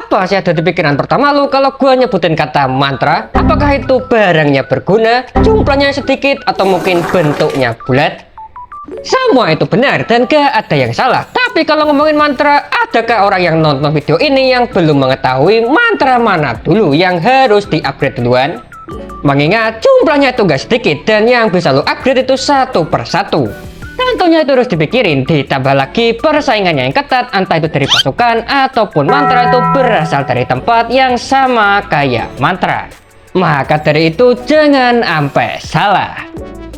Apa sih ada di pikiran pertama lu kalau gua nyebutin kata mantra? Apakah itu barangnya berguna, jumlahnya sedikit, atau mungkin bentuknya bulat? Semua itu benar dan gak ada yang salah. Tapi kalau ngomongin mantra, adakah orang yang nonton video ini yang belum mengetahui mantra mana dulu yang harus di-upgrade duluan? Mengingat jumlahnya itu gak sedikit dan yang bisa lu upgrade itu satu persatu. Tentunya itu harus dipikirin, ditambah lagi persaingannya yang ketat, entah itu dari pasukan ataupun mantra itu berasal dari tempat yang sama kayak mantra. Maka dari itu jangan sampai salah.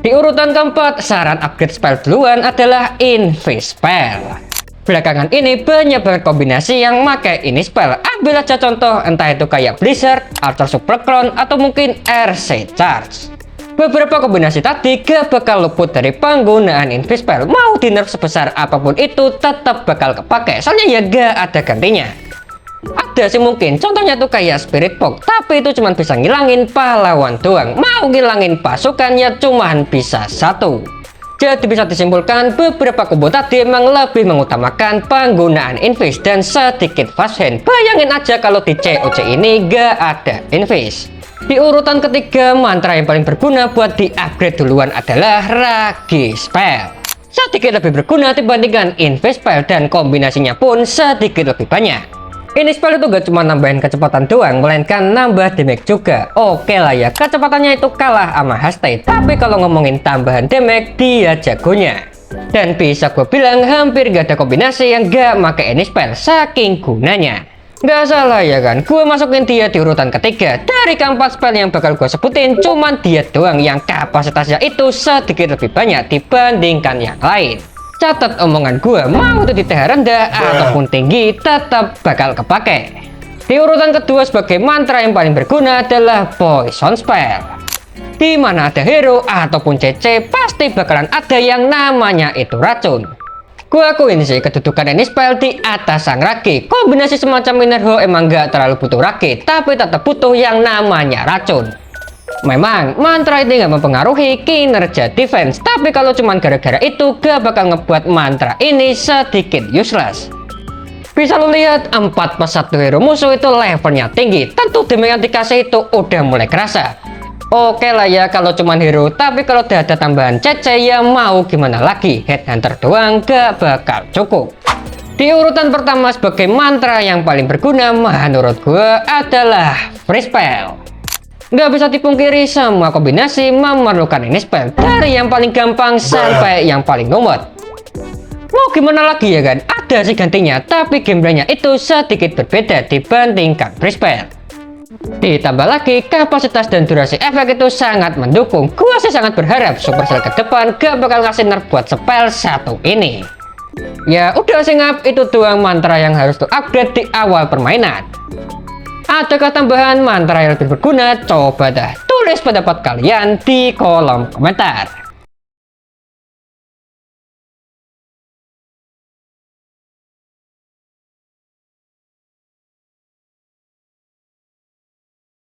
Di urutan keempat, saran upgrade spell duluan adalah Invis Spell. Belakangan ini banyak banget kombinasi yang pakai ini spell. Ambil aja contoh, entah itu kayak Blizzard, Archer Super Crown, atau mungkin RC Charge. Beberapa kombinasi tadi gak bakal luput dari penggunaan Invis Spell. Mau di nerf sebesar apapun itu tetap bakal kepake, soalnya ya gak ada gantinya. Ada sih mungkin, contohnya tuh kayak Spirit Box, tapi itu cuma bisa ngilangin pahlawan doang. Mau ngilangin pasukannya cuman bisa satu. Jadi bisa disimpulkan beberapa combo tadi emang lebih mengutamakan penggunaan Invis dan sedikit fast hand. Bayangin aja kalau di COC ini gak ada Invis. Di urutan ketiga, mantra yang paling berguna buat di upgrade duluan adalah Ragi Spell. Sedikit lebih berguna dibandingkan Invis Spell dan kombinasinya pun sedikit lebih banyak. Ini spell itu gak cuma nambahin kecepatan doang, melainkan nambah damage juga. Oke lah ya, kecepatannya itu kalah sama Haste, tapi kalau ngomongin tambahan damage, dia jagonya. Dan bisa gue bilang hampir gak ada kombinasi yang gak make ini spell, saking gunanya. Gak salah ya kan, gue masukin dia di urutan ketiga. Dari keempat spell yang bakal gue sebutin, cuman dia doang yang kapasitasnya itu sedikit lebih banyak dibandingkan yang lain. Catat omongan gue, mau itu di TH rendah ataupun tinggi tetap bakal kepake. Di urutan kedua sebagai mantra yang paling berguna adalah Poison Spell. Di mana ada hero ataupun CC pasti bakalan ada yang namanya itu racun. Gue akuin sih kedudukan ini spell di atas sang Ragi. Kombinasi semacam Minerho emang gak terlalu butuh Ragi, tapi tetap butuh yang namanya racun. Memang mantra ini gak mempengaruhi kinerja defense, tapi kalau cuman gara-gara itu gak bakal ngebuat mantra ini sedikit useless. Bisa lo lihat 4+1 hero musuh itu levelnya tinggi, tentu damage yang dikasih itu udah mulai kerasa. Oke lah ya kalau cuman hero, tapi kalau udah ada tambahan CC ya mau gimana lagi, headhunter doang gak bakal cukup. Di urutan pertama sebagai mantra yang paling berguna menurut gue adalah Free Spell. Gak bisa dipungkiri semua kombinasi memerlukan ini spell, dari yang paling gampang sampai yang paling ngomot. Mau gimana lagi ya kan, ada sih gantinya, tapi gameplaynya itu sedikit berbeda dibandingkan Free Spell. Ditambah lagi kapasitas dan durasi efek itu sangat mendukung. Gua sih sangat berharap Supercell ke depan gak bakal ngasih nerf buat spell satu ini. Ya udah sih ngap, itu doang mantra yang harus tuh upgrade di awal permainan. Adakah tambahan mantra yang lebih berguna? Coba dah tulis pendapat kalian di kolom komentar.